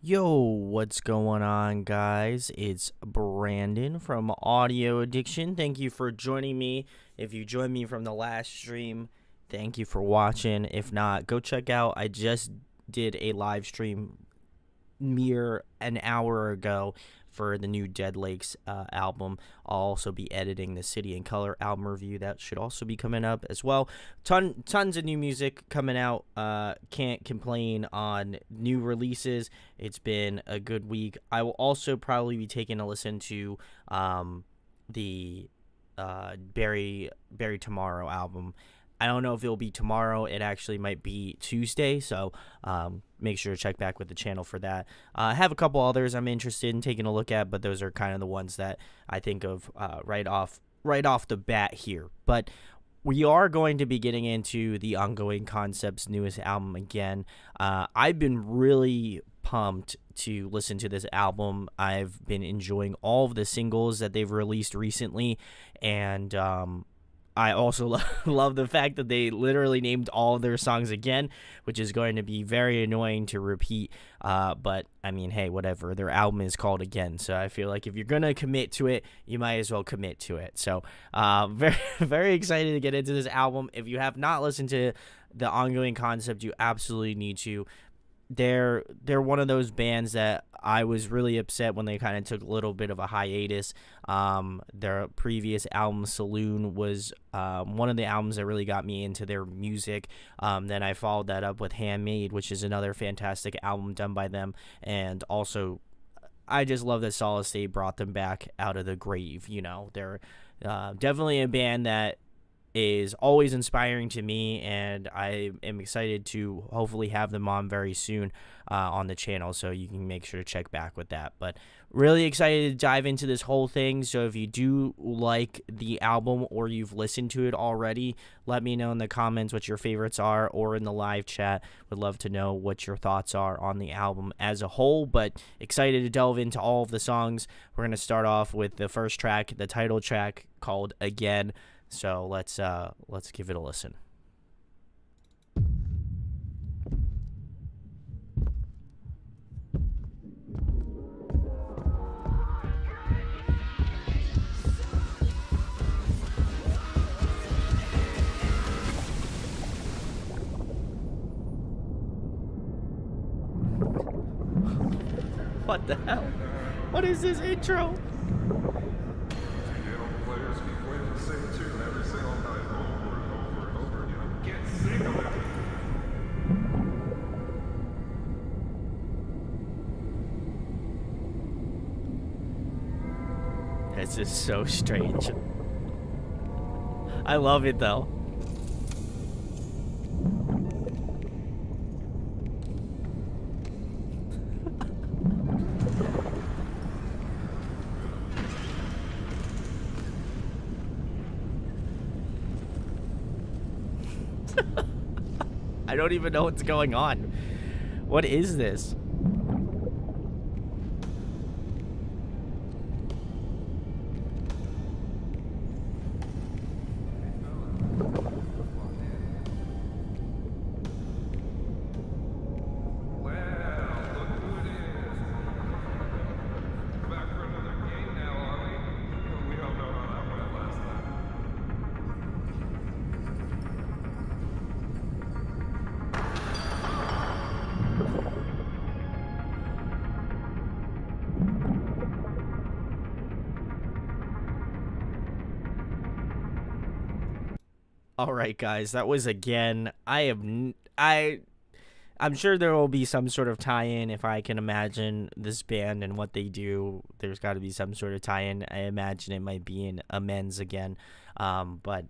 Yo, what's going on, guys? It's Brandon from Audio Addiction. Thank you for joining me. If you joined me from the last stream, thank you for watching. If not, go check out. I just did a live stream mere an hour ago for the new Dead Lakes album. I'll also be editing the City and Color album review. That should also be coming up as well. Tons of new music coming out. Can't complain on new releases. It's been a good week. I will also probably be taking a listen to the Barry Tomorrow album. I don't know if it'll be tomorrow. It actually might be Tuesday, so make sure to check back with the channel for that. I have a couple others I'm interested in taking a look at, but those are kind of the ones that I think of right off the bat here. But we are going to be getting into the Ongoing Concepts' newest album again. I've been really pumped to listen to this album. I've been enjoying all of the singles that they've released recently, and I also love the fact that they literally named all of their songs again, which is going to be very annoying to repeat. But, I mean, hey, whatever. Their album is called Again, so I feel like if you're going to commit to it, you might as well commit to it. So, very, very excited to get into this album. If you have not listened to the Ongoing Concept, you absolutely need to. They're one of those bands that I was really upset when they kind of took a little bit of a hiatus. Their previous album, Saloon, was one of the albums that really got me into their music. Then I followed that up with Handmade, which is another fantastic album done by them. And also, I just love that Solid State brought them back out of the grave. You know, they're definitely a band that is always inspiring to me, and I am excited to hopefully have them on very soon on the channel, so you can make sure to check back with that. But really excited to dive into this whole thing. So if you do like the album or you've listened to it already, let me know in the comments what your favorites are, or in the live chat. Would love to know what your thoughts are on the album as a whole, but excited to delve into all of the songs. We're going to start off with the first track, the title track, called Again. So let's give it a listen. What the hell? What is this intro? This is so strange. I love it though. I don't even know what's going on. What is this? All right, guys, that was Again. I'm sure there will be some sort of tie-in. If I can imagine this band and what they do, there's got to be some sort of tie-in. I imagine it might be in Amends Again, but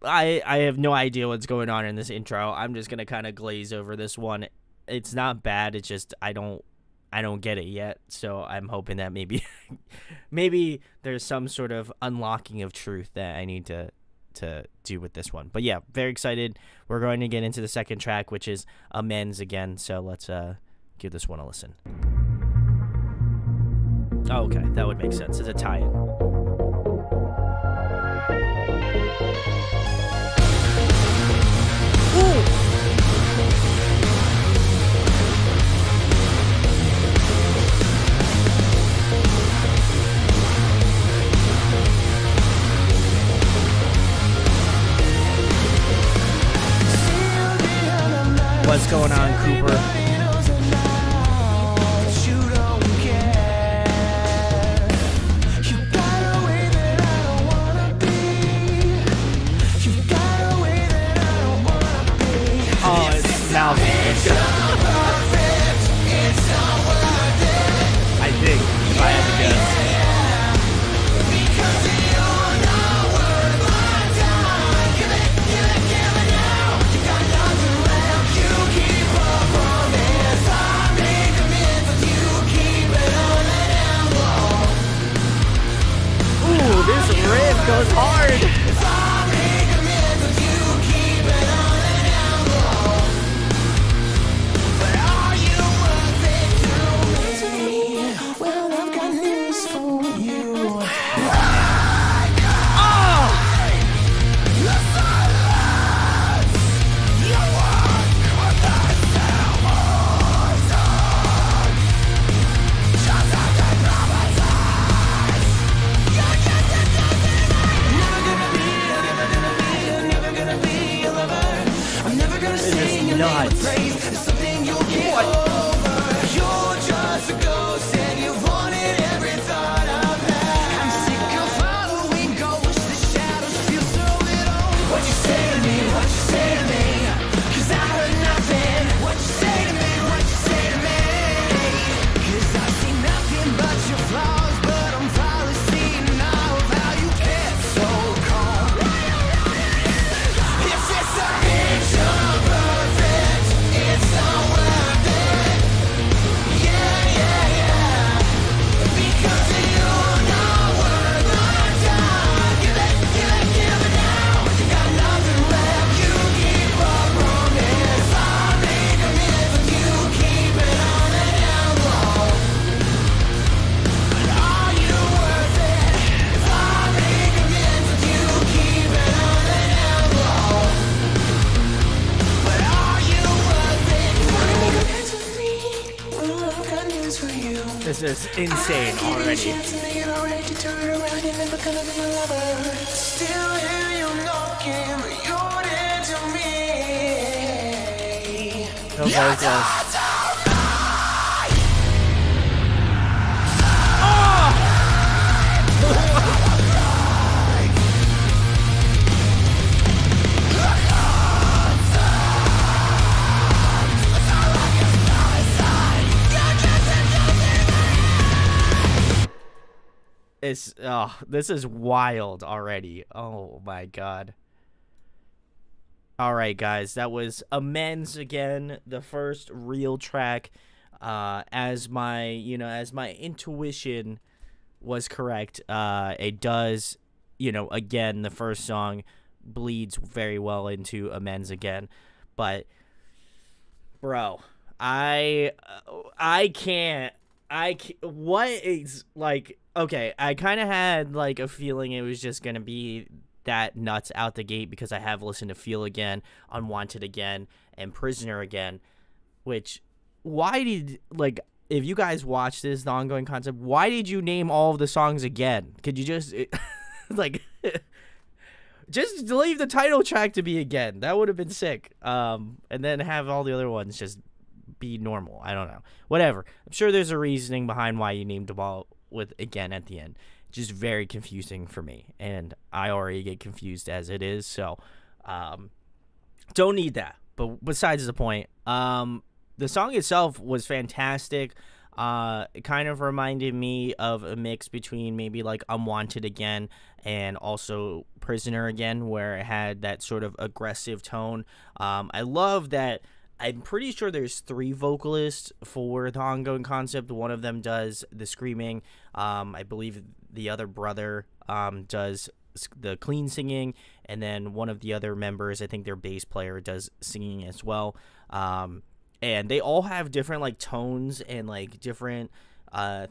I have no idea what's going on in this intro. I'm just gonna kind of glaze over this one. It's not bad. It's just I don't get it yet. So I'm hoping that maybe maybe there's some sort of unlocking of truth that I need to do with this one. But yeah, very excited. We're going to get into the second track, which is Amends Again. So let's give this one a listen. Oh, okay, that would make sense. It's a tie-in. Ooh. What's going on, Cooper? Oh, it's Malvin. I think, if I had to guess. Ooh, this riff goes hard. Nuts. What? This is insane already. No vocals. This is wild already. Oh my god. All right, guys, that was Amends Again, the first real track. As my intuition was correct, it does, again, the first song bleeds very well into Amends Again. But bro, I can't. What is, like, okay, I kind of had, like, a feeling it was just going to be that nuts out the gate because I have listened to Feel Again, Unwanted Again, and Prisoner Again, which, why did, like, if you guys watch this, the ongoing concept, why did you name all of the songs again? Could you just, like, just leave the title track to be Again? That would have been sick. And then have all the other ones just be normal. I don't know. Whatever. I'm sure there's a reasoning behind why you named them all with Again at the end. Just very confusing for me, and I already get confused as it is, so don't need that. But besides the point, the song itself was fantastic. It kind of reminded me of a mix between maybe like Unwanted Again and also Prisoner Again, where it had that sort of aggressive tone. I love that. I'm pretty sure there's 3 vocalists for the ongoing concept. One of them does the screaming. I believe the other brother does the clean singing. And then one of the other members, I think their bass player, does singing as well. And they all have different, like, tones and, like, different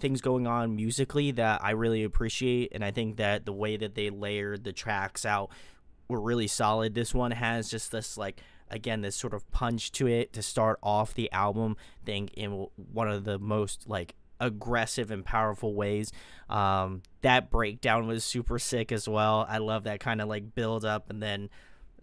things going on musically that I really appreciate. And I think that the way that they layered the tracks out were really solid. This one has just this, like, again, this sort of punch to it to start off the album, think in one of the most, like, aggressive and powerful ways. That breakdown was super sick as well. I love that kind of, like, build up and then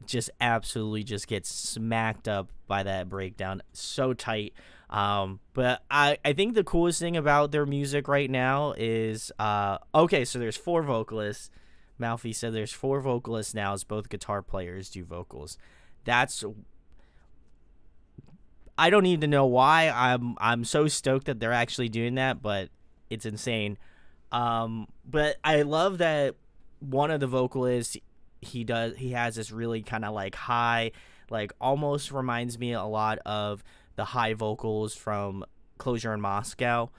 just absolutely just gets smacked up by that breakdown. So tight. But I think the coolest thing about their music right now is okay, so there's 4 vocalists. Malfi said there's 4 vocalists now, as both guitar players do vocals. I don't need to know why. I'm so stoked that they're actually doing that, but it's insane. But I love that one of the vocalists, he has this really kind of like high, like almost reminds me a lot of the high vocals from Closure in Moscow.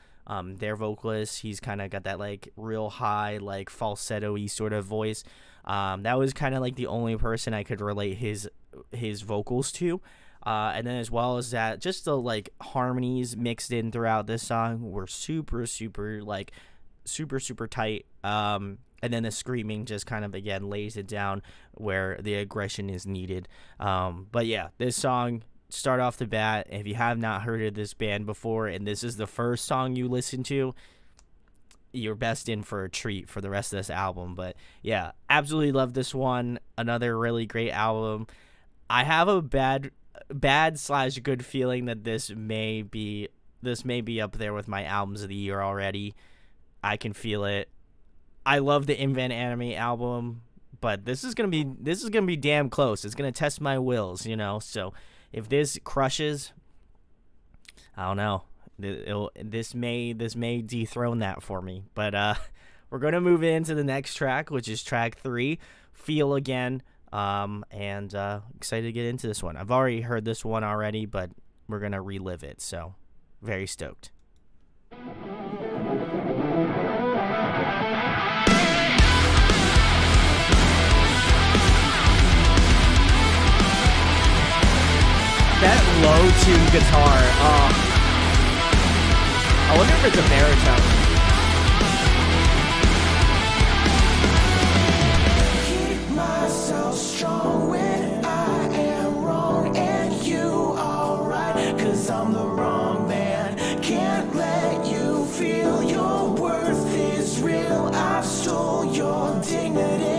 Their vocalist, he's kind of got that like real high, like falsetto-y sort of voice. That was kind of like the only person I could relate his vocals to. And then as well as that, just the like harmonies mixed in throughout this song were super tight. And then the screaming just kind of again lays it down where the aggression is needed. But yeah, this song, start off the bat, if you have not heard of this band before and this is the first song you listen to, you're best in for a treat for the rest of this album. But yeah, absolutely love this one. Another really great album. I have a bad/good feeling that this may be up there with my albums of the year already. I can feel it. I love the Invent Anime album, but this is gonna be damn close. It's gonna test my wills, you know. So if this crushes, I don't know. This may dethrone that for me. But we're gonna move into the next track, which is track 3, Feel Again. And excited to get into this one. I've already heard this one already, but we're gonna relive it. So very stoked. That low tune guitar, I wonder if it's a baritone. Keep myself strong when I am wrong, and you alright, 'cause I'm the wrong man. Can't let you feel your worth is real. I've stole your dignity.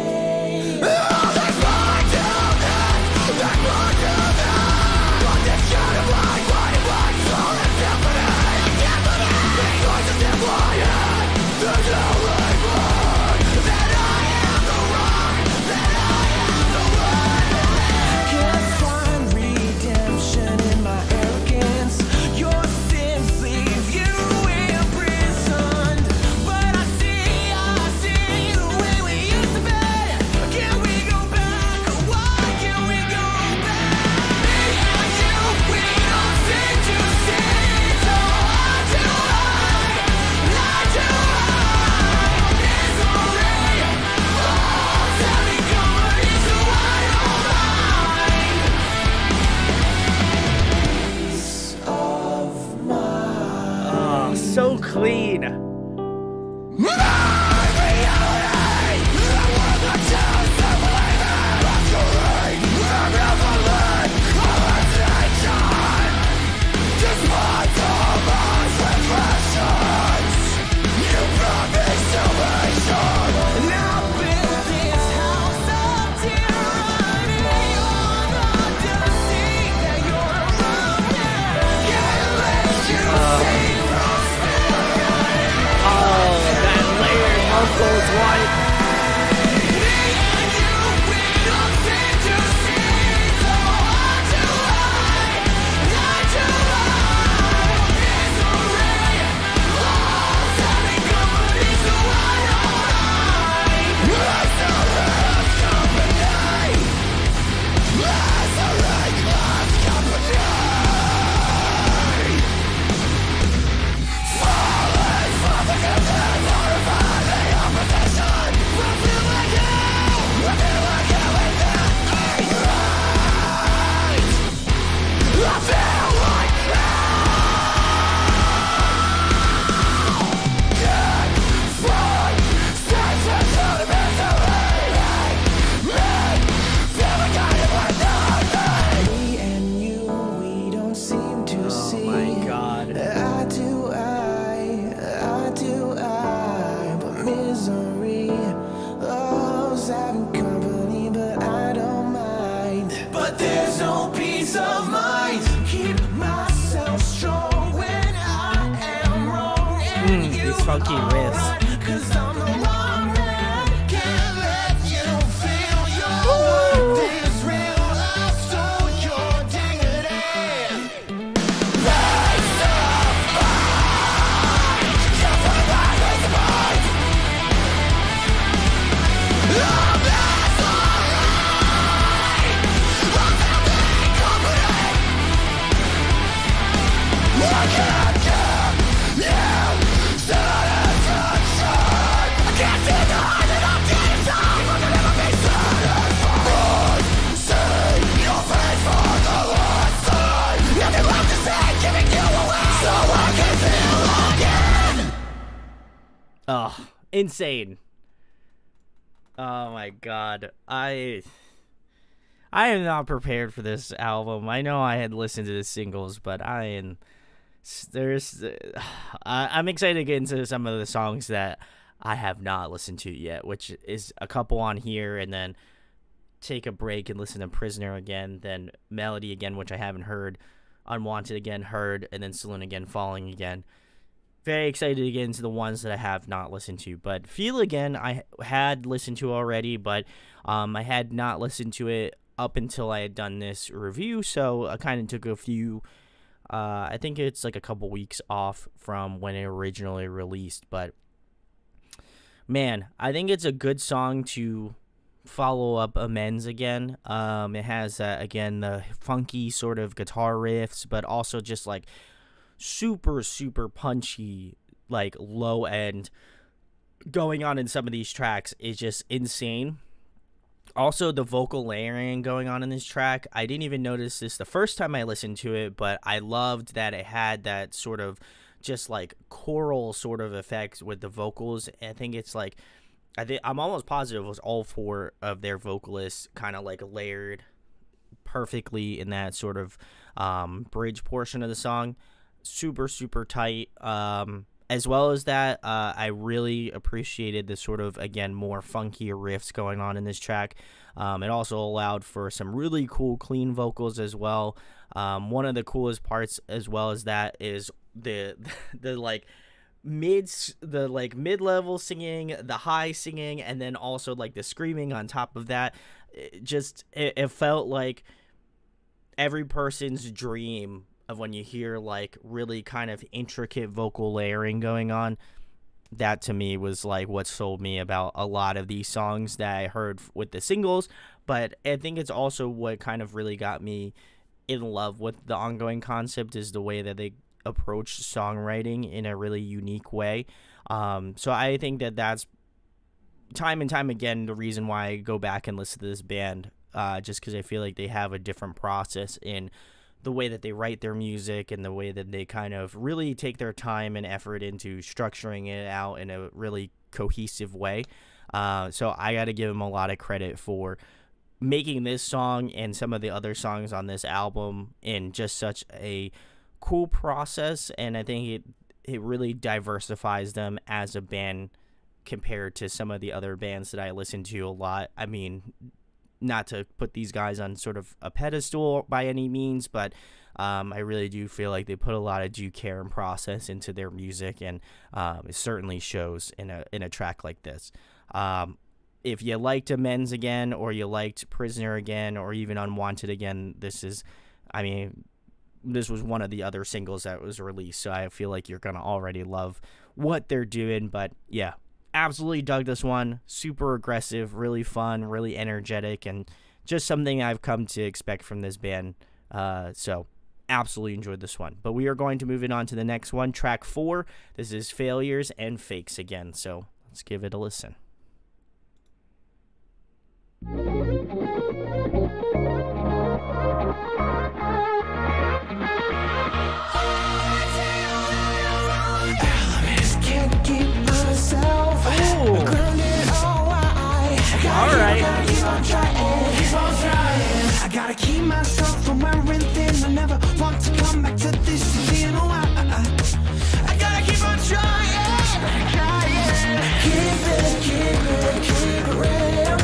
So clean. but there's no peace of mind. Keep myself strong when I am wrong and you these funky are riffs. right, 'cause I'm the wrong man. Can't let you feel your life is real. I stole your dignity. That's the fight. Just for the right of the fight. Oh, that's alright. I'm feeling confident. I can't give you satisfaction. I can't see the heart that I'm getting inside. I can never be satisfied. See your face for the last time. Nothing left to say, giving you away, so I can feel again. Oh, insane. Oh my god. I am not prepared for this album. I know I had listened to the singles, but I'm excited to get into some of the songs that I have not listened to yet, which is a couple on here, and then take a break and listen to Prisoner again, then Melody again, which I haven't heard, Unwanted again, heard, and then Saloon again, Falling again. Very excited to get into the ones that I have not listened to. But Feel Again, I had listened to already, but I had not listened to it up until I had done this review, so I kind of took a few, I think it's like a couple weeks off from when it originally released. But man, I think it's a good song to follow up Amends again. It has, again, the funky sort of guitar riffs, but also just like super punchy, like low end going on in some of these tracks is just insane. Also, the vocal layering going on in this track, I didn't even notice this the first time I listened to it, but I loved that it had that sort of just like choral sort of effect with the vocals. I think it's like, I'm almost positive it was all four of their vocalists kind of like layered perfectly in that sort of bridge portion of the song. Super tight. As well as that, I really appreciated the sort of, again, more funkier riffs going on in this track. It also allowed for some really cool clean vocals as well. One of the coolest parts as well as that is the like mid-level singing, the high singing, and then also like the screaming on top of that. It felt like every person's dream of when you hear like really kind of intricate vocal layering going on. That to me was like what sold me about a lot of these songs that I heard with the singles, but I think it's also what kind of really got me in love with the ongoing concept is the way that they approach songwriting in a really unique way. So I think that that's time and time again the reason why I go back and listen to this band, just because I feel like they have a different process in the way that they write their music and the way that they kind of really take their time and effort into structuring it out in a really cohesive way. So I got to give them a lot of credit for making this song and some of the other songs on this album in just such a cool process. And I think it really diversifies them as a band compared to some of the other bands that I listen to a lot. I mean, not to put these guys on sort of a pedestal by any means, but I really do feel like they put a lot of due care and process into their music, and it certainly shows in a track like this. If you liked Amends again, or you liked Prisoner again, or even Unwanted again, this was one of the other singles that was released, so I feel like you're gonna already love what they're doing. But yeah, absolutely dug this one. Super aggressive, really fun, really energetic, and just something I've come to expect from this band. So absolutely enjoyed this one. But we are going to move it on to the next one, track 4. This is Failures and Fakes again. So let's give it a listen. Alright. I gotta keep myself from wearing thin. I never want to come back to this again. Oh, I gotta keep on trying. Keep it real.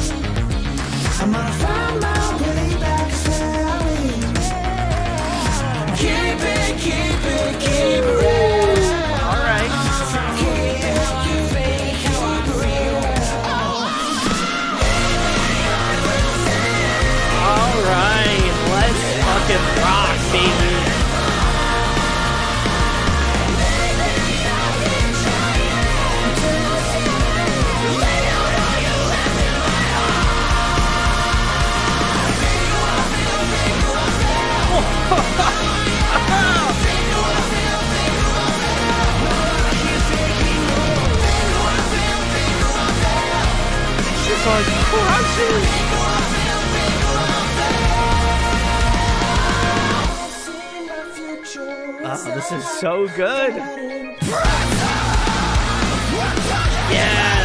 I'm gonna find my way back. Oh, this is so good. Yeah.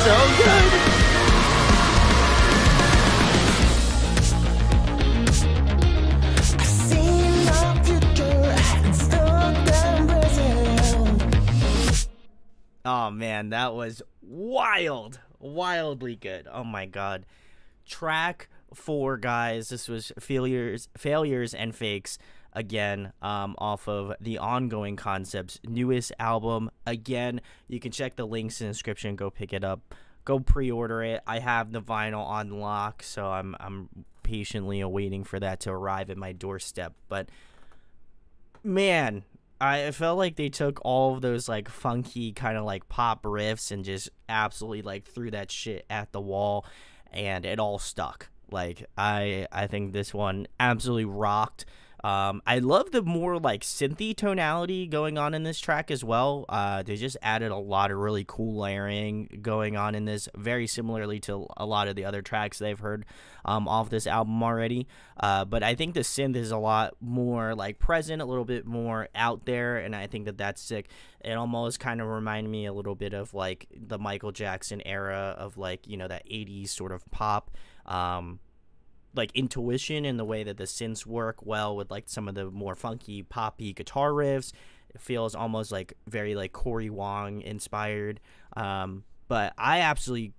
So good. Oh man, that was wild. Wildly good. Oh my god. Track 4, guys. This was Failures and Fakes. Again, off of the Ongoing Concepts newest album. Again, you can check the links in the description. Go pick it up. Go pre-order it. I have the vinyl on lock, so I'm patiently awaiting for that to arrive at my doorstep. But man, I felt like they took all of those like funky kind of like pop riffs and just absolutely like threw that shit at the wall, and it all stuck. Like I think this one absolutely rocked. I love the more like synthy tonality going on in this track as well. They just added a lot of really cool layering going on in this, very similarly to a lot of the other tracks they've heard off this album already. But I think the synth is a lot more like present, a little bit more out there, and I think that that's sick. It almost kind of reminded me a little bit of like the Michael Jackson era of like, you know, that 80s sort of pop. Like intuition in the way that the synths work well with like some of the more funky poppy guitar riffs. It feels almost like very like Corey Wong inspired. But I absolutely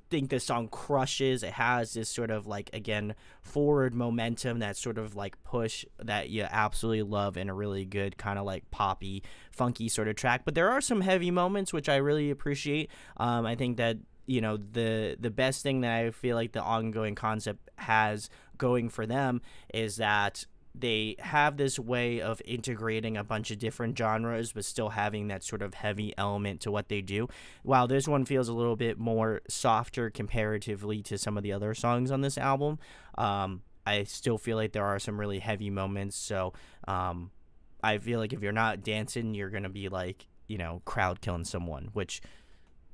think this song crushes. It has this sort of like, again, forward momentum, that sort of like push that you absolutely love in a really good kind of like poppy, funky sort of track. But there are some heavy moments, which I really appreciate. I think that, you know, the best thing that I feel like the Ongoing Concept has going for them is that they have this way of integrating a bunch of different genres but still having that sort of heavy element to what they do. While this one feels a little bit more softer comparatively to some of the other songs on this album, I still feel like there are some really heavy moments. So I feel like if you're not dancing, you're gonna be like, you know, crowd killing someone, which,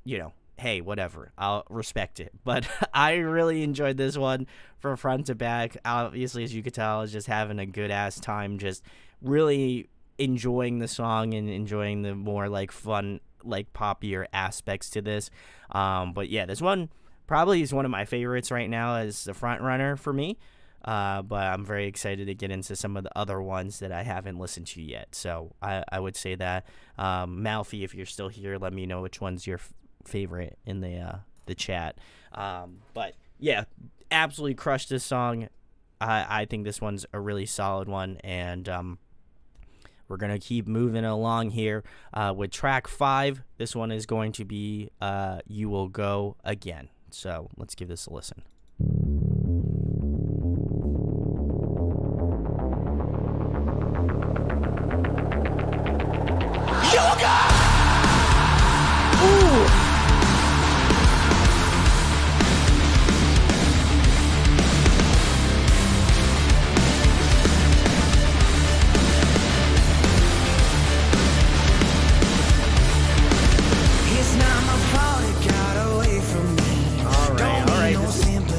you know, hey, whatever, I'll respect it. But I really enjoyed this one from front to back. Obviously, as you could tell, I was just having a good ass time, just really enjoying the song and enjoying the more like fun, like poppier aspects to this. But yeah, this one probably is one of my favorites right now as the front runner for me. But I'm very excited to get into some of the other ones that I haven't listened to yet. So I would say that, Malfi, if you're still here, let me know which one's your favorite in the chat. But yeah, absolutely crushed this song. I think this one's a really solid one, and we're gonna keep moving along here with track 5. This one is going to be You Will Go Again. So let's give this a listen. Yoga! Ooh! All right.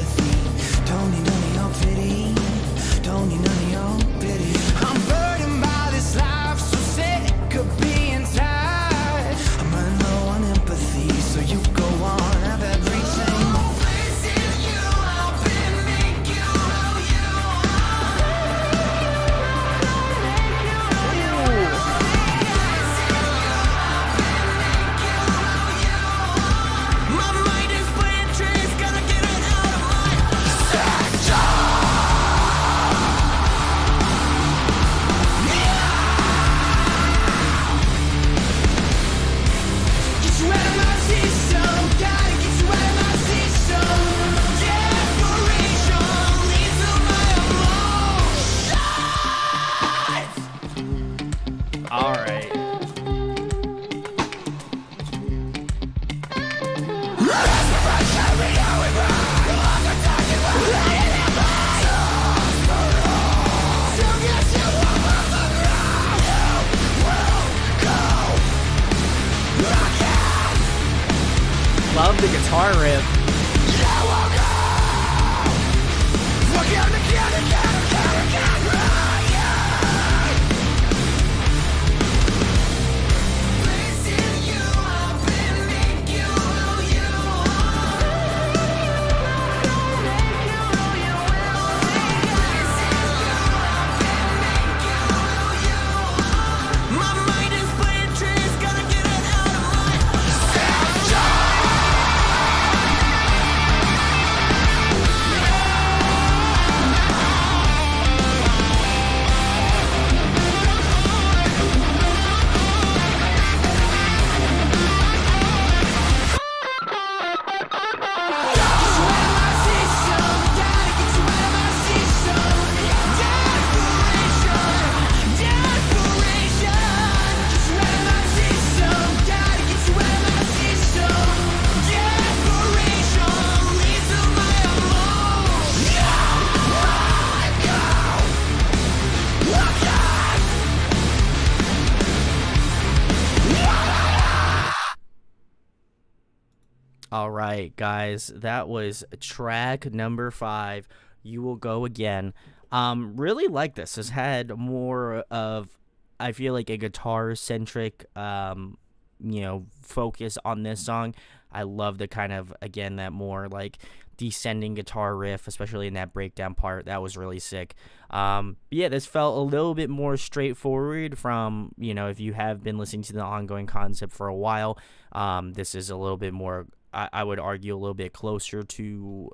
guitar riff. All right, guys, that was track number 5. You Will Go Again. Really like this. This had more of, I feel like, a guitar centric, focus on this song. I love the kind of, again, that more like descending guitar riff, especially in that breakdown part. That was really sick. Yeah, this felt a little bit more straightforward from, if you have been listening to the ongoing concept for a while, this is a little bit more, I would argue, a little bit closer to,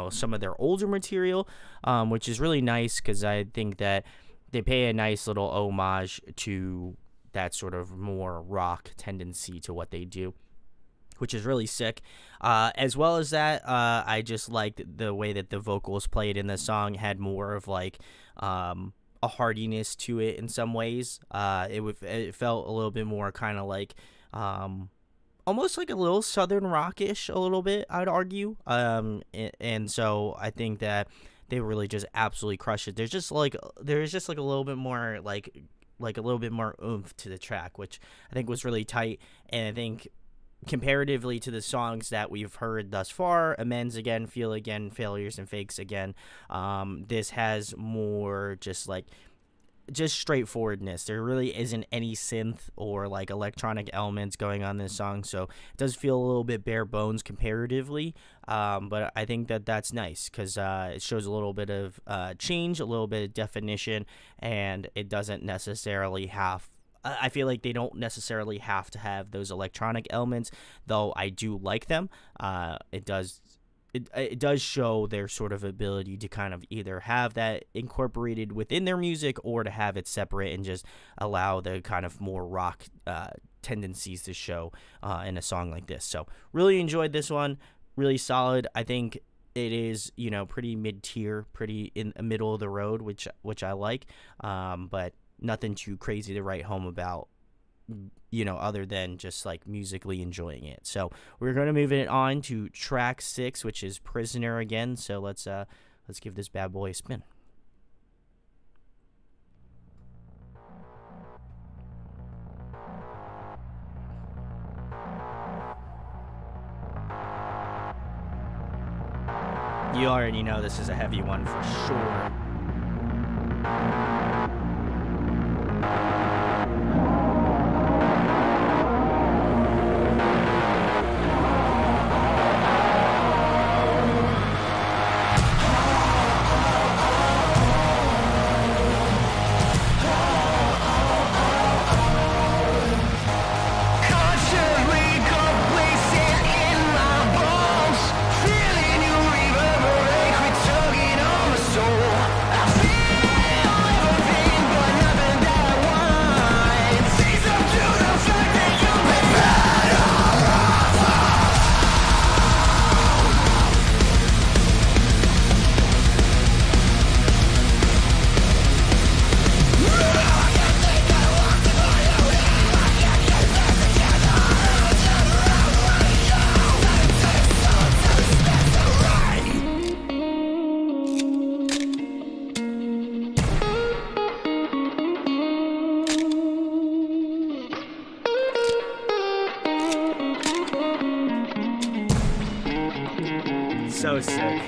some of their older material, which is really nice because I think that they pay a nice little homage to that sort of more rock tendency to what they do, which is really sick. As well as that, I just liked the way that the vocals played in the song had more of like a hardiness to it in some ways. It felt a little bit more kind of like almost like a little southern rockish a little bit, I'd argue. And so I think that they really just absolutely crushed it. There's just like a little bit more like a little bit more oomph to the track, which I think was really tight. And I think comparatively to the songs that we've heard thus far, Amends Again, Feel Again, Failures and Fakes Again, this has more just straightforwardness. There really isn't any synth or like electronic elements going on this song, so it does feel a little bit bare bones comparatively, but I think that that's nice because it shows a little bit of change, a little bit of definition, and it doesn't necessarily have, I feel like they don't necessarily have to have those electronic elements, though I do like them. It does show their sort of ability to kind of either have that incorporated within their music or to have it separate and just allow the kind of more rock tendencies to show in a song like this. So really enjoyed this one. Really solid. I think it is, pretty mid-tier, pretty in the middle of the road, which I like, but nothing too crazy to write home about, other than just like musically enjoying it. So we're going to move it on to track 6, which is Prisoner again. So let's give this bad boy a spin. You already know this is a heavy one for sure. Feeling you reverberate, quit tugging on my soul. So sick.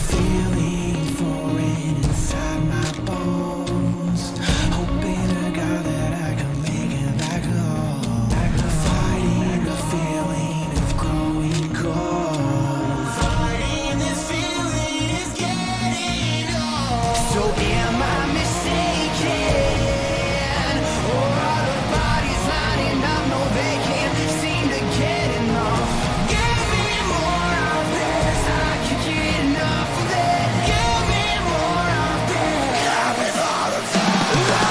Feeling foreign inside my bones. Hoping to God that I can make it back home. Fighting the feeling of growing cold. Fighting this feeling is getting old. So am I mistaken? Or are the bodies lining up? No, they can't seem to get enough. Give me more of this. I can't get enough of it. Give me more of this. Give me all the time.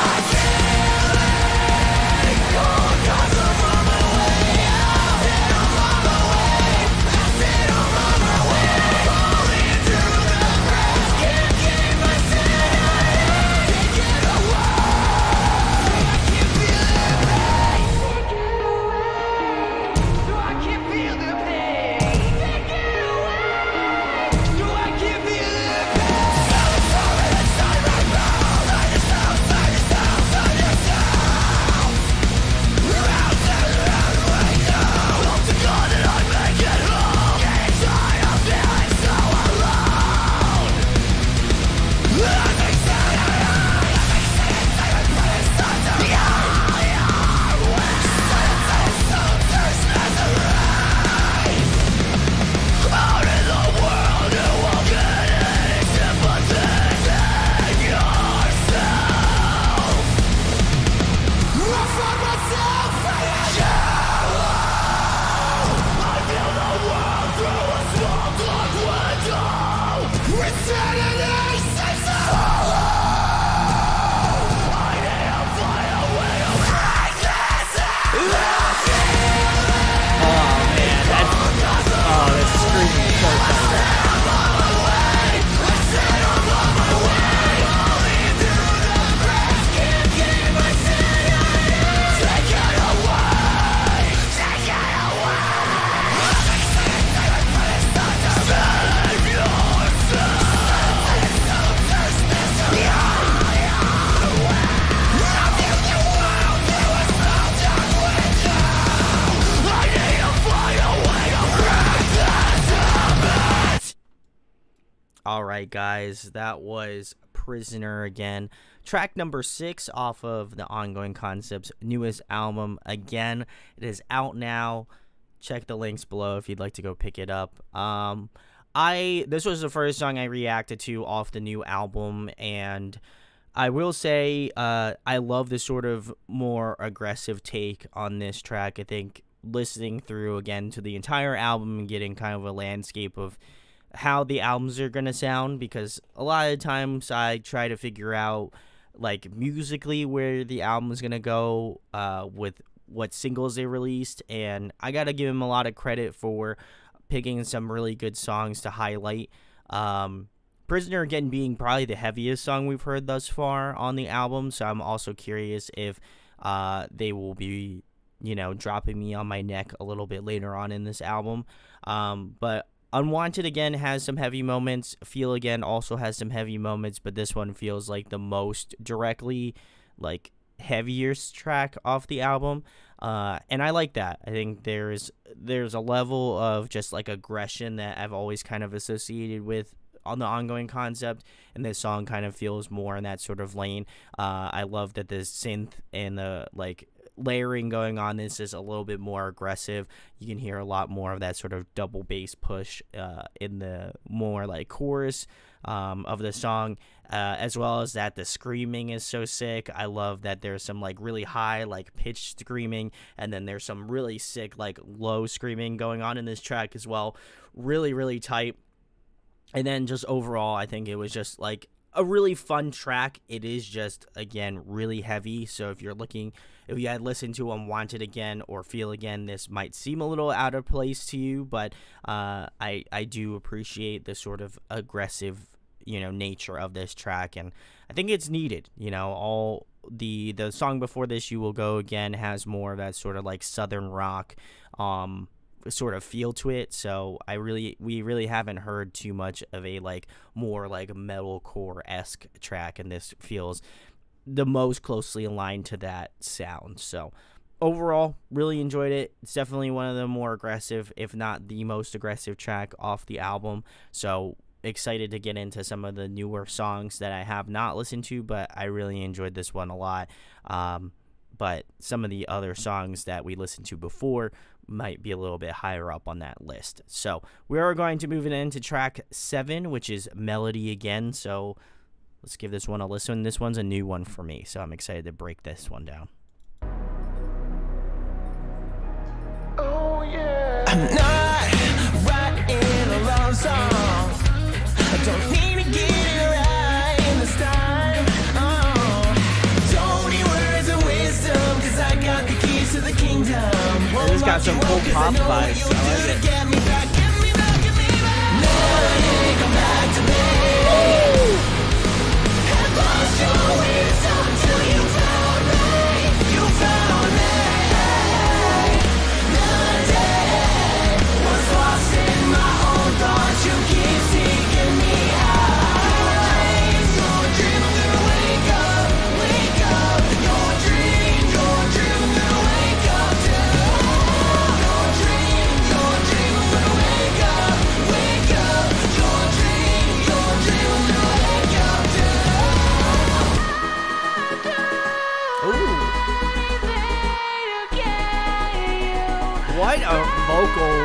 I can't let it go, 'cause I'm on my way out. And I'm on my way. I said I'm on my way. Falling through the cracks. Can't keep my sanity. Take it away. I can't feel the pain. Take it away. So I can't feel the pain. Take it away. So I can't feel the pain. That's screaming so tight. All right, guys, that was Prisoner again. Track number 6 off of the Ongoing Concepts' newest album. Again, it is out now. Check the links below if you'd like to go pick it up. This was the first song I reacted to off the new album, and I will say I love the sort of more aggressive take on this track. I think listening through again to the entire album and getting kind of a landscape of how the albums are going to sound, because a lot of times I try to figure out like musically where the album is going to go with what singles they released, and I got to give him a lot of credit for picking some really good songs to highlight. Prisoner again being probably the heaviest song we've heard thus far on the album, so I'm also curious if they will be, dropping me on my neck a little bit later on in this album. But Unwanted again has some heavy moments. Feel Again also has some heavy moments, but this one feels like the most directly like heaviest track off the album. And I like that. I think there's a level of just like aggression that I've always kind of associated with on the Ongoing Concept, and this song kind of feels more in that sort of lane. I love that the synth and the like layering going on this is a little bit more aggressive. You can hear a lot more of that sort of double bass push in the more like chorus of the song, as well as that the screaming is so sick. I love that there's some like really high like pitched screaming, and then there's some really sick like low screaming going on in this track as well. Really, really tight. And then just overall, I think it was just like a really fun track. It is just, again, really heavy. So if you had listened to Unwanted again or Feel Again, this might seem a little out of place to you, but I do appreciate the sort of aggressive, nature of this track, and I think it's needed. All the song before this, You Will Go Again, has more of that sort of like southern rock sort of feel to it, so we really haven't heard too much of a like more like metalcore-esque track, and this feels the most closely aligned to that sound. So overall, really enjoyed it. It's definitely one of the more aggressive, if not the most aggressive track off the album. So excited to get into some of the newer songs that I have not listened to, but I really enjoyed this one a lot. But some of the other songs that we listened to before might be a little bit higher up on that list. So we are going to move it into track 7, which is Melody Again. So let's give this one a listen. This one's a new one for me, so I'm excited to break this one down. Oh yeah. I'm not writing a love song. I don't need to get it right this time. Don't need words of wisdom, 'cause I got the keys to the kingdom. This has got some cool pop vibes. I like it. Get me back, get me back, get me back. Melody, come back to me. Have lost your wisdom till you found me. You found me. Melody was lost in my own thoughts. You keep seeking me out. Your dream, I'm gonna wake up, wake up. Your dream, I'm gonna wake up to. Your dream, I'm gonna wake up, wake up. Your dream, I'm gonna wake up to. Ooh. What a vocal.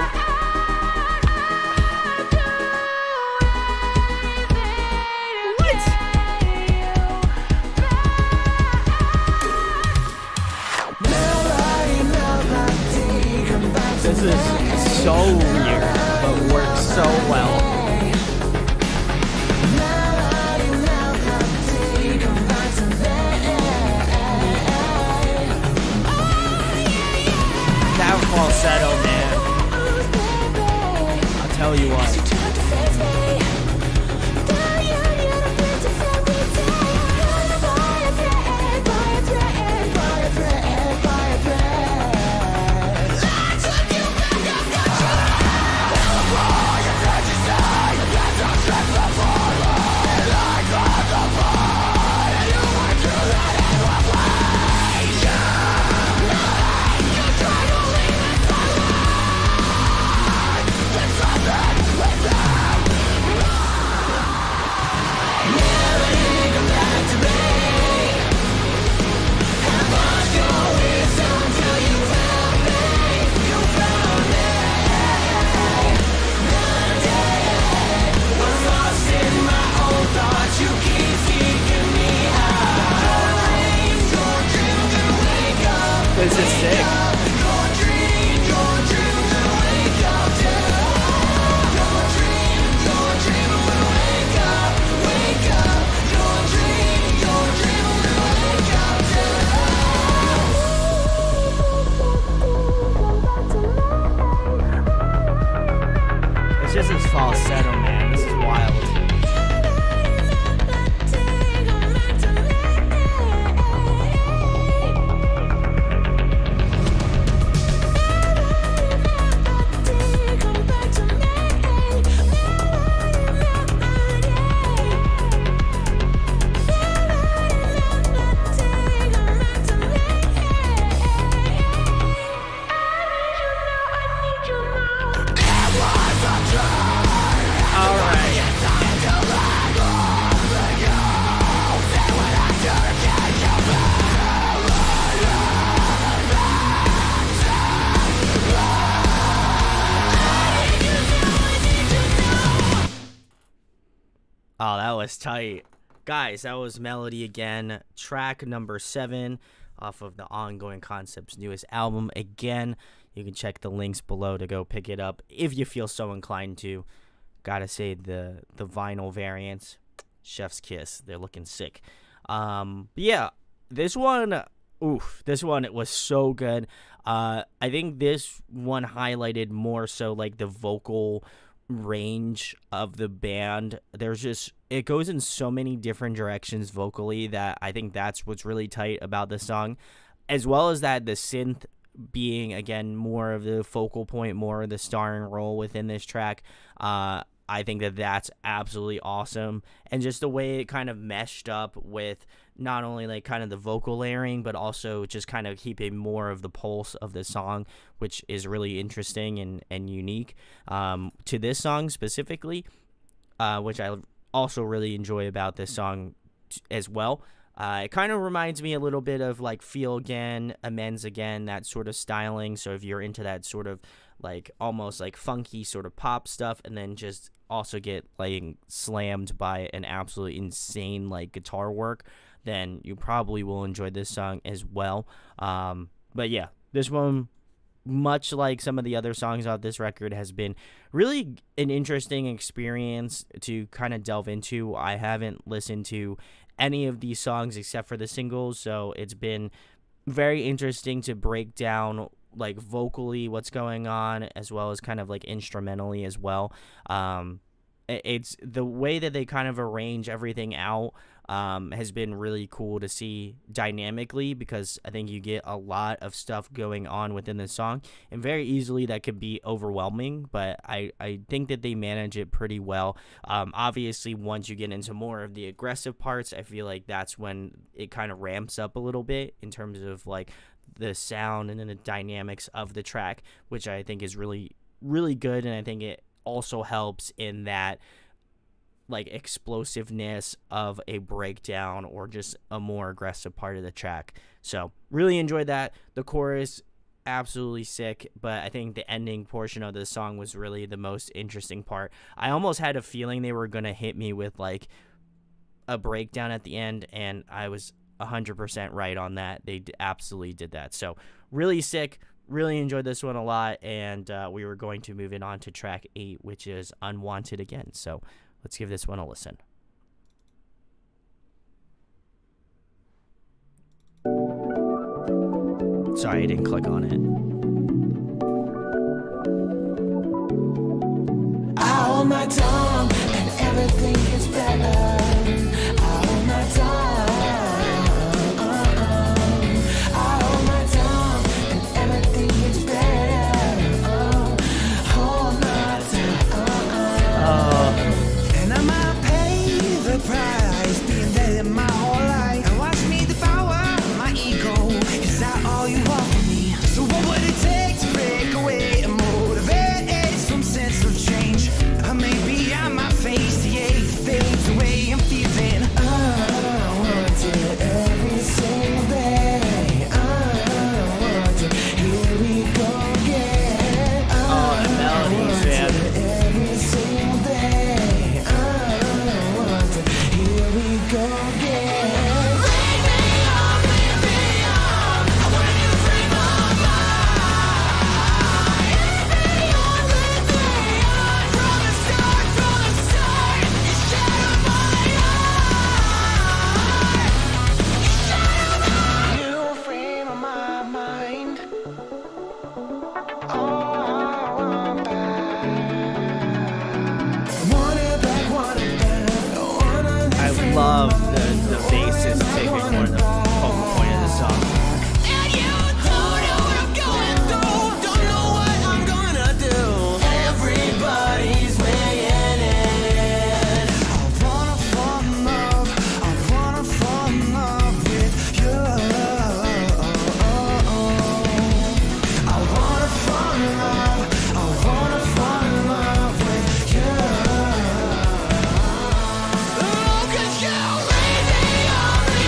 This is so weird, but works so well. That falsetto, man. I'll tell you what. This is sick. It's just his falsetto, man. This is wild. Oh, that was tight. Guys, that was Melody Again, track number 7 off of the Ongoing Concepts' newest album. Again, you can check the links below to go pick it up if you feel so inclined to. Gotta say, the vinyl variants, chef's kiss. They're looking sick. But yeah, this one, it was so good. I think this one highlighted more so like the vocal range of the band. It goes in so many different directions vocally that I think that's what's really tight about the song, as well as that the synth being again more of the focal point, more of the starring role within this track. I think that that's absolutely awesome. And just the way it kind of meshed up with not only like kind of the vocal layering, but also just kind of keeping more of the pulse of the song, which is really interesting and unique to this song specifically, which I also really enjoy about this song as well. It kind of reminds me a little bit of like Feel Again, Amends Again, that sort of styling. So if you're into that sort of like almost like funky sort of pop stuff, and then just also get like slammed by an absolutely insane like guitar work, then you probably will enjoy this song as well. But yeah, this one, much like some of the other songs off this record, has been really an interesting experience to kind of delve into. I haven't listened to any of these songs except for the singles, so it's been very interesting to break down like vocally what's going on, as well as kind of like instrumentally as well. It's the way that they kind of arrange everything out has been really cool to see dynamically, because I think you get a lot of stuff going on within the song, and very easily that could be overwhelming, but I think that they manage it pretty well. Obviously, once you get into more of the aggressive parts, I feel like that's when it kind of ramps up a little bit in terms of like the sound and then the dynamics of the track, which I think is really, really good. And I think it also helps in that like explosiveness of a breakdown or just a more aggressive part of the track. So really enjoyed that. The chorus, absolutely sick, but I think the ending portion of the song was really the most interesting part. I almost had a feeling they were going to hit me with like a breakdown at the end, and I was 100% right on that. They absolutely did that. So really sick. Really enjoyed this one a lot, and we were going to move it on to track 8, which is Unwanted Again. So let's give this one a listen. Sorry, I didn't click on it. I hold my tongue and everything gets better. I hold my tongue. I hold my tongue and everything gets better. Hold my tongue. And I might pay the price, being dead in my whole life. And watch me devour my ego. Is that all you want from me? So what would it take to break away and motivate some sense of change? Maybe I might face the ache that fades away. I'm feeling unwanted every single day. Unwanted, here we go again. The melodies, man. Every single day. Unwanted, here we go again. Lead me on, lead me on. I want you to free my mind. Lead me on, lead me on. From the start, you shattered my heart. You shattered my new frame of my mind. Oh, I'm back. Want it back, want it back. Want a I new frame love of mind. the bassist taking more of the focal point of the song. And you don't know what I'm going through. Don't know what I'm gonna do. Everybody's weighing in. I wanna fall in love. I wanna fall in love with you. I wanna fall in love. I wanna fall in love with you. Oh, 'cause you lead me on, lead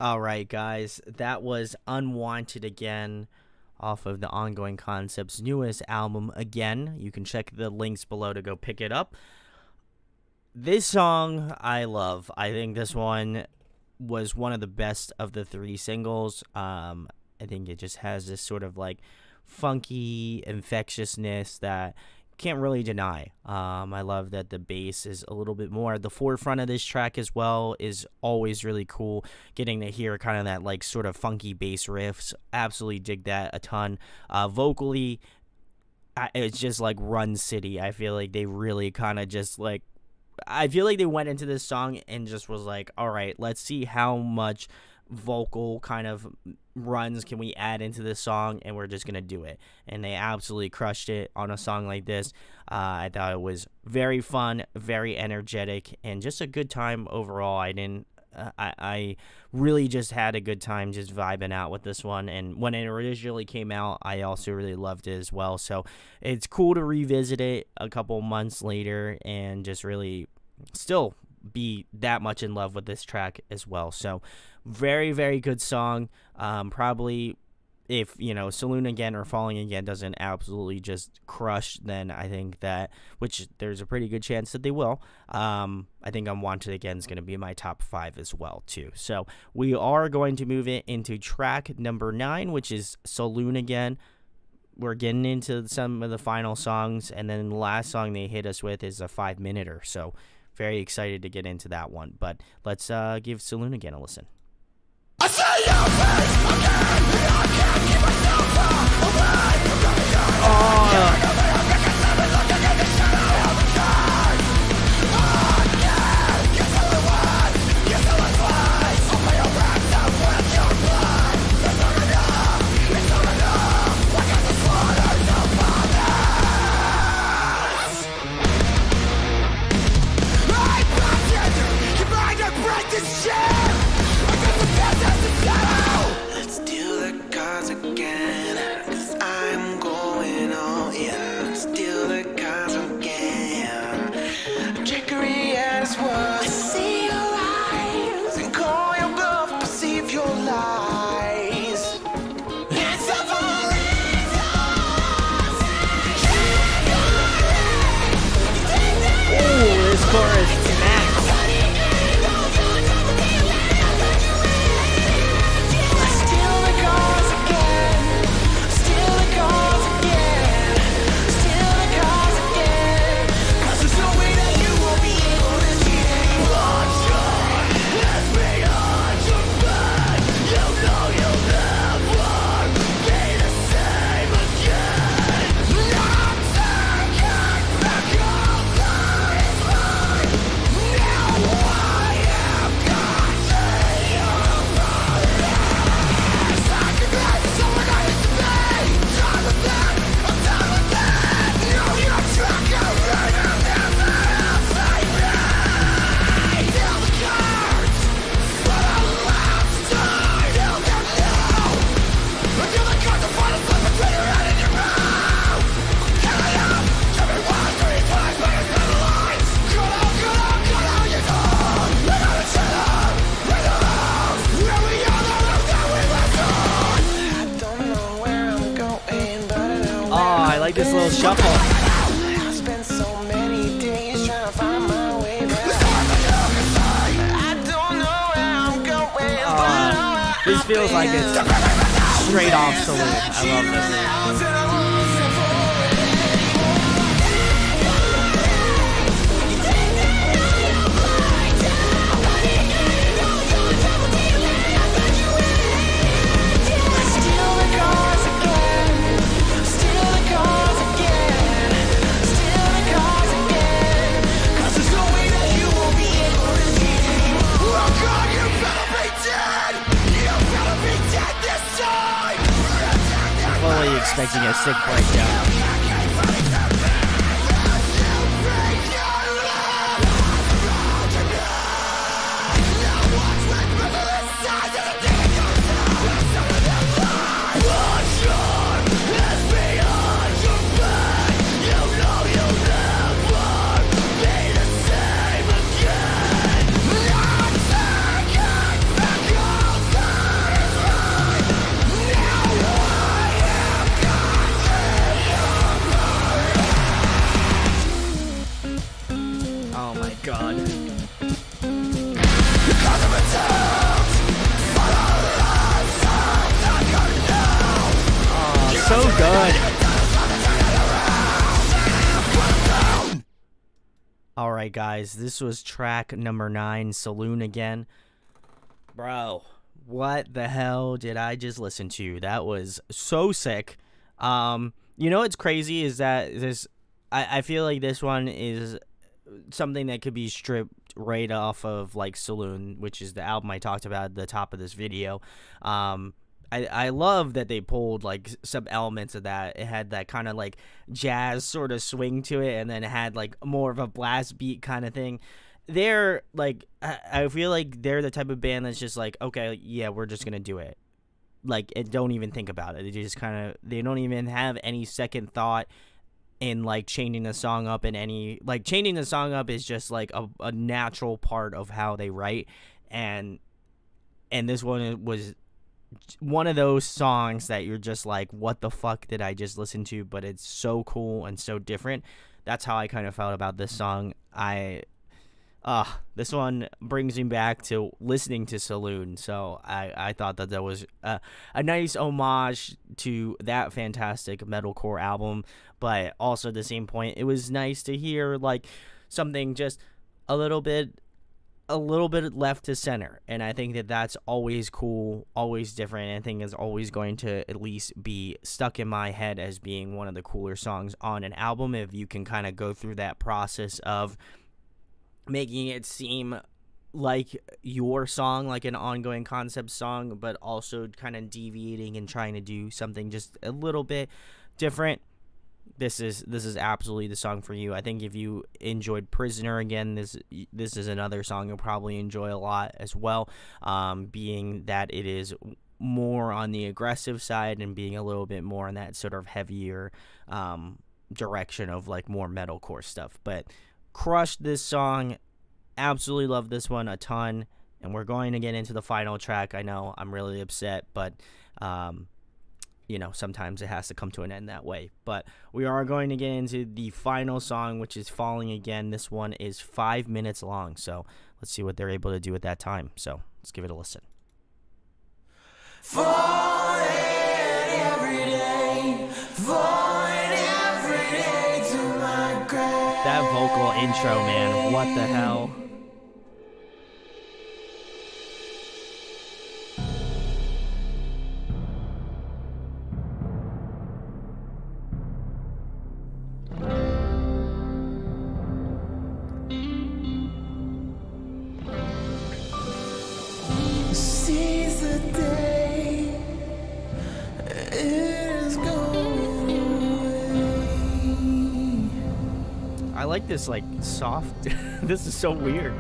All right, guys, that was Unwanted Again off of the Ongoing Concepts' newest album, Again. You can check the links below to go pick it up. This song I love. I think this one was one of the best of the three singles. I think it just has this sort of like funky infectiousness that can't really deny. I love that the bass is a little bit more at the forefront of this track as well. Is always really cool getting to hear kind of that like sort of funky bass riffs. Absolutely dig that a ton. Vocally, it's just like Run City. I feel like they really kind of just like, I feel like they went into this song and just was like, all right, let's see how much vocal kind of runs can we add into this song, and we're just gonna do it. And they absolutely crushed it on a song like this. I thought it was very fun, very energetic, and just a good time overall. I really just had a good time just vibing out with this one, and when it originally came out, I also really loved it as well. So it's cool to revisit it a couple months later and just really still be that much in love with this track as well. So very, very good song. Probably if, Saloon Again or Falling Again doesn't absolutely just crush, then I think that, which there's a pretty good chance that they will, I think Unwanted Again is going to be my top 5 as well, too. So we are going to move it into track number 9, which is Saloon Again. We're getting into some of the final songs, and then the last song they hit us with is a 5-minute. So very excited to get into that one. But let's give Saloon Again a listen. I see your face again. I can't keep myself away from the dark. Looking at the shadow of the sky. Again, you tell the words, you tell the lies. Open your breath and with your blood. It's not enough, it's not enough. I got the slaughters of fathers. I planted, you might not break this chair. Let's deal the cards again, 'cause I'm going all in. Let's deal the cards again. Trickery as words. I see your eyes and call your bluff, perceive your lies. It's a Ooh, this chorus smacks. This little shuffle. I spent so many days trying to find my way back. I don't know where I'm going. This feels like it's straight off Saloon. I love this. Expecting a sick breakdown. good. All right, guys, this was track number 9, Saloon again. Bro, what the hell did I just listen to? That was so sick. You know what's crazy is that I feel like this one is something that could be stripped right off of like Saloon, which is the album I talked about at the top of this video. I love that they pulled like some elements of that. It had that kind of like jazz sort of swing to it, and then it had like more of a blast beat kind of thing. They're like, I feel like they're the type of band that's just like, okay, yeah, we're just gonna do it. Like, and don't even think about it. They just kind of, they don't even have any second thought in like changing the song up in any, like changing the song up is just like a natural part of how they write. And this one was one of those songs that you're just like, what the fuck did I just listen to? But it's so cool and so different. That's how I kind of felt about this song. This one brings me back to listening to Saloon, so I thought that was a nice homage to that fantastic metalcore album, but also at the same point, it was nice to hear like something just a little bit left to center, and I think that that's always cool, always different, and I think is always going to at least be stuck in my head as being one of the cooler songs on an album if you can kind of go through that process of making it seem like your song, like an ongoing concept song, but also kind of deviating and trying to do something just a little bit different. This is absolutely the song for you. I think if you enjoyed Prisoner again, this is another song you'll probably enjoy a lot as well, being that it is more on the aggressive side and being a little bit more in that sort of heavier direction of like more metalcore stuff. But crushed this song, absolutely love this one a ton, and we're going to get into the final track. I know I'm really upset, but you know, sometimes it has to come to an end that way. But we are going to get into the final song, which is Falling Again. This one is 5 minutes long, so let's see what they're able to do at that time. So let's give it a listen. Falling every day, falling every day to my grave. That vocal intro, man, what the hell? Seize the day, it is going away. I like this, like, soft. This is so weird.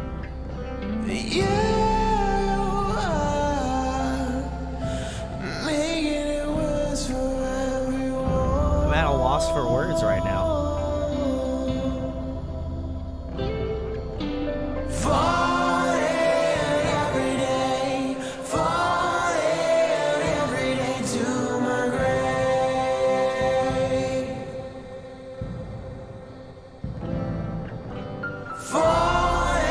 You are making it worse for everyone. I'm at a loss for words right now. Falling every day, falling every day to my grave. Falling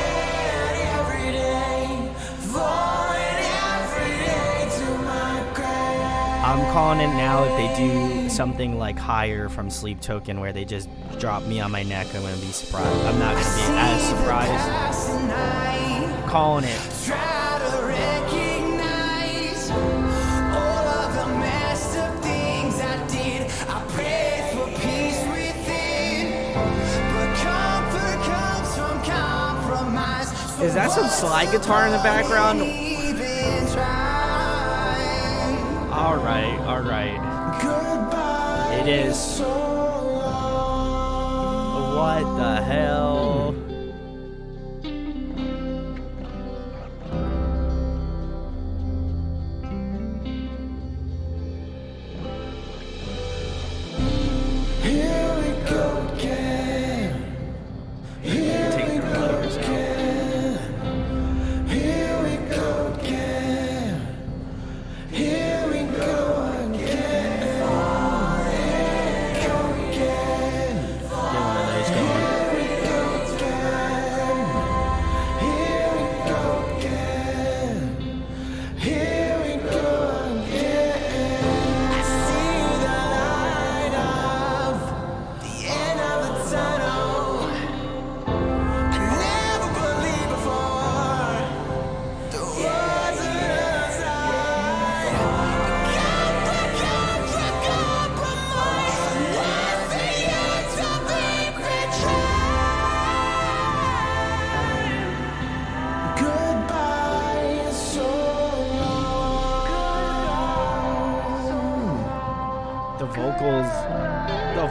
every day, falling every day to my grave. I'm calling it now. If they do something like Higher from Sleep Token, where they just drop me on my neck, I'm gonna be surprised. I'm not gonna be as surprised. Calling it. Try to recognize all of the messed up things I did. I prayed for peace within, but comfort comes from compromise. So Is that some slide guitar in the background? even try. All right. Goodbye. It is. So long. What the hell? Here we go again. Here Take we their go letters out. again. Here we go again. Here we go again. Go again. Get one of those going.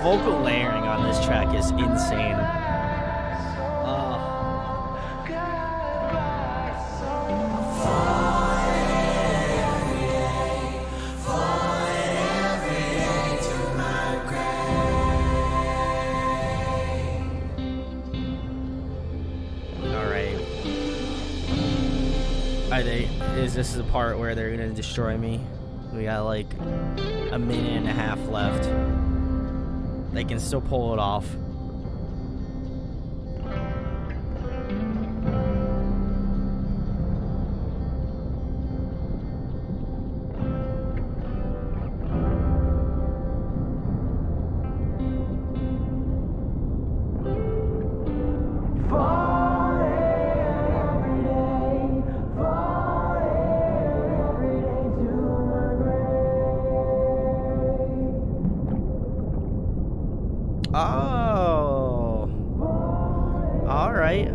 vocal layering on this track is insane. Is this the part where they're gonna destroy me? We got like a minute and a half left. They can still pull it off. Oh, all right.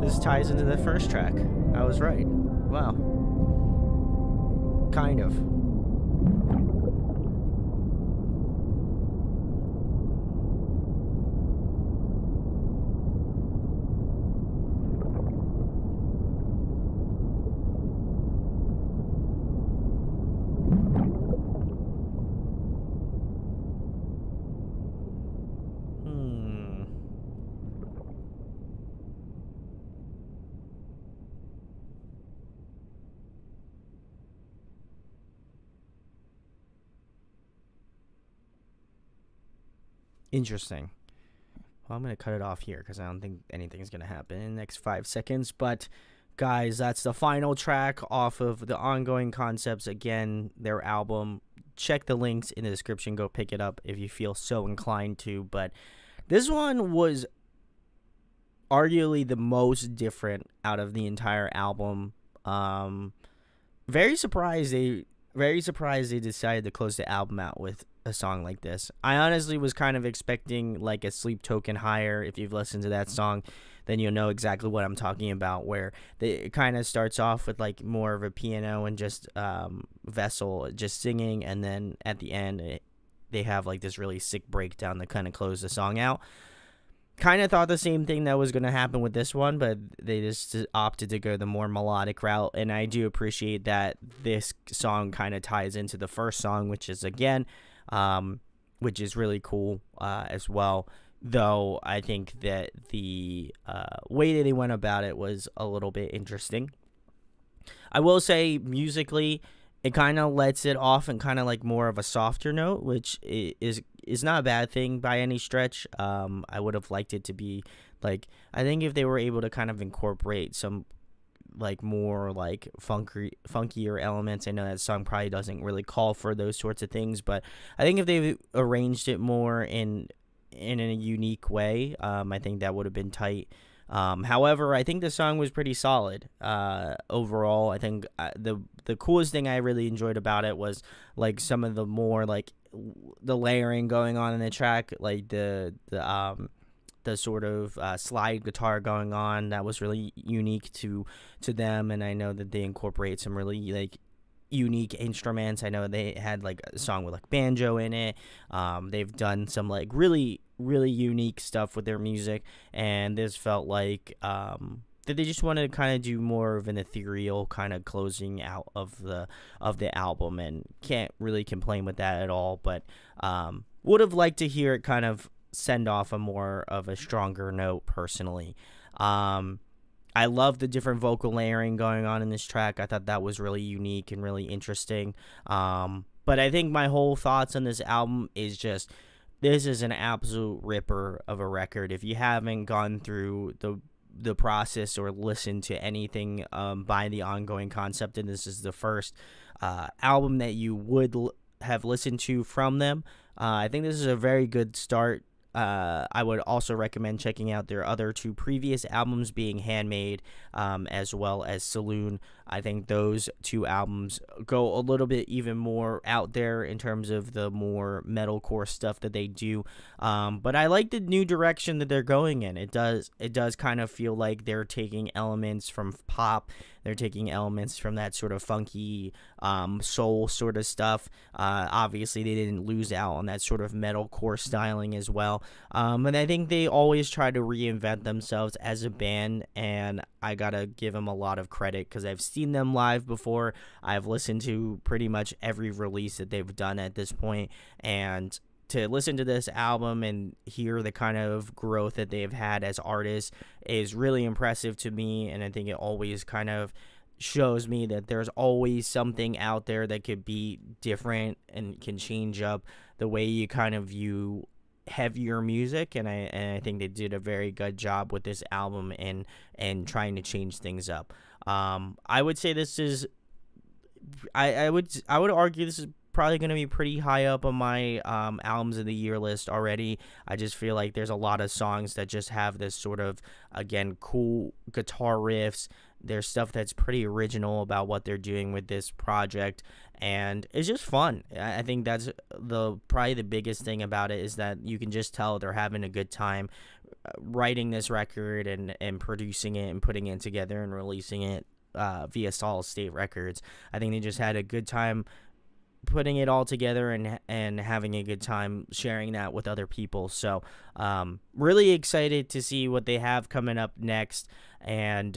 This ties into the first track. I was right. Wow. Kind of. Interesting. Well, I'm going to cut it off here because I don't think anything's going to happen in the next 5 seconds. But, guys, that's the final track off of the Ongoing Concepts. Again, their album. Check the links in the description. Go pick it up if you feel so inclined to. But this one was arguably the most different out of the entire album. Very surprised they decided to close the album out with a song like this. I honestly was kind of expecting like a Sleep Token Higher. If you've listened to that song, then you'll know exactly what I'm talking about, where it kind of starts off with like more of a piano and just Vessel just singing, and then at the end they have like this really sick breakdown to kind of close the song out. Kind of thought the same thing that was going to happen with this one, but they just opted to go the more melodic route, and I do appreciate that this song kind of ties into the first song, which is Again, which is really cool as well, though I think that the way that they went about it was a little bit interesting. I will say musically, it kind of lets it off in kind of like more of a softer note, which is not a bad thing by any stretch. I would have liked it to be like, I think if they were able to kind of incorporate some like more like funkier elements. I know that song probably doesn't really call for those sorts of things, but I think if they arranged it more in a unique way, I think that would have been tight. However, I think the song was pretty solid overall. I think the coolest thing I really enjoyed about it was like some of the more like the layering going on in the track, like the sort of slide guitar going on. That was really unique to them, and I know that they incorporate some really like unique instruments. I know they had like a song with like banjo in it. They've done some like really unique stuff with their music, and this felt like that they just wanted to kind of do more of an ethereal kind of closing out of the album, and can't really complain with that at all. But would have liked to hear it kind of send off a more of a stronger note personally. I love the different vocal layering going on in this track. I thought that was really unique and really interesting. But I think my whole thoughts on this album is just, this is an absolute ripper of a record. If you haven't gone through the process or listened to anything by the Ongoing Concept, and this is the first album that you would have listened to from them, I think this is a very good start I would also recommend checking out their other two previous albums, being Handmade, as well as Saloon. I think those two albums go a little bit even more out there in terms of the more metalcore stuff that they do. But I like the new direction that they're going in. It does kind of feel like they're taking elements from pop. They're taking elements from that sort of funky soul sort of stuff. Obviously, they didn't lose out on that sort of metalcore styling as well. And I think they always try to reinvent themselves as a band, and I gotta give them a lot of credit because I've seen them live before. I've listened to pretty much every release that they've done at this point, and to listen to this album and hear the kind of growth that they've had as artists is really impressive to me. And I think it always kind of shows me that there's always something out there that could be different and can change up the way you kind of view heavier music. And I think they did a very good job with this album and trying to change things up. I would say this is I would argue this is probably going to be pretty high up on my albums of the year list already. I just feel like there's a lot of songs that just have this sort of, again, cool guitar riffs. There's stuff that's pretty original about what they're doing with this project, and it's just fun. I think that's probably the biggest thing about it, is that you can just tell they're having a good time writing this record and producing it and putting it together and releasing it via Solid State Records. I think they just had a good time putting it all together and having a good time sharing that with other people. So really excited to see what they have coming up next, and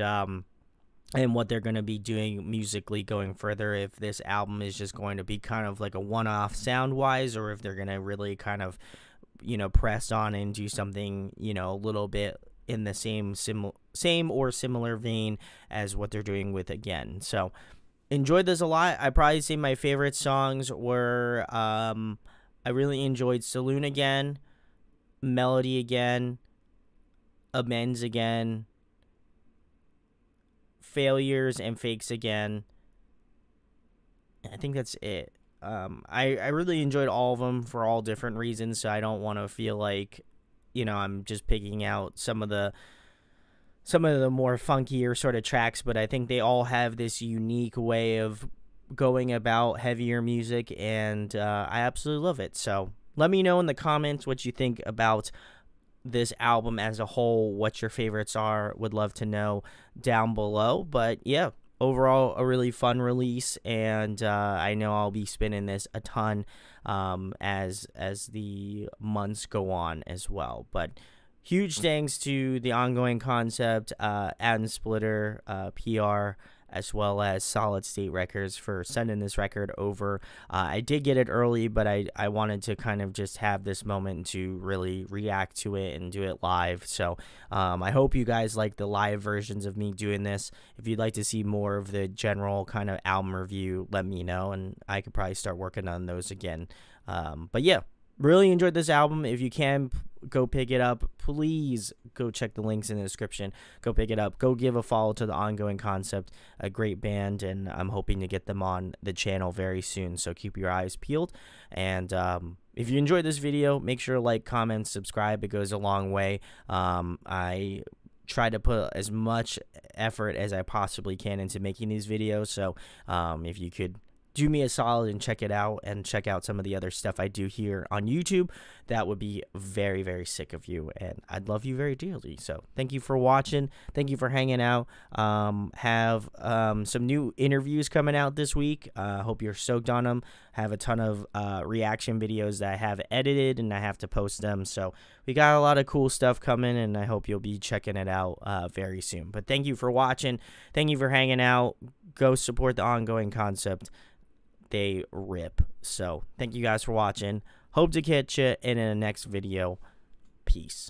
what they're going to be doing musically going further, if this album is just going to be kind of like a one-off sound wise, or if they're going to really kind of, press on and do something, a little bit in the same or similar vein as what they're doing with Again. So enjoyed this a lot. I probably say my favorite songs were I really enjoyed Saloon Again, Melody Again, Amends Again, Failures and Fakes Again. I think that's it. I really enjoyed all of them for all different reasons, so I don't want to feel like I'm just picking out some of the more funkier sort of tracks, but I think they all have this unique way of going about heavier music, and I absolutely love it. So let me know in the comments what you think about this album as a whole, what your favorites are. Would love to know down below. But yeah, overall a really fun release, and I know I'll be spinning this a ton as the months go on as well. But huge thanks to the Ongoing Concept, Ad Splitter, PR, as well as Solid State Records for sending this record over. I did get it early, but I wanted to kind of just have this moment to really react to it and do it live. So I hope you guys like the live versions of me doing this. If you'd like to see more of the general kind of album review, let me know, and I could probably start working on those again. But yeah, really enjoyed this album. If you can, go pick it up. Please go check the links in the description. Go pick it up. Go give a follow to the Ongoing Concept, a great band, and I'm hoping to get them on the channel very soon, so keep your eyes peeled. And if you enjoyed this video, make sure to like, comment, subscribe. It goes a long way. I try to put as much effort as I possibly can into making these videos, so if you could do me a solid and check it out, and check out some of the other stuff I do here on YouTube, that would be very, very sick of you, and I'd love you very dearly. So thank you for watching. Thank you for hanging out. Have some new interviews coming out this week. Hope you're stoked on them. Have a ton of reaction videos that I have edited, and I have to post them. So we got a lot of cool stuff coming, and I hope you'll be checking it out very soon. But thank you for watching. Thank you for hanging out. Go support the Ongoing Concept. They rip. So thank you guys for watching. Hope to catch you in the next video. Peace.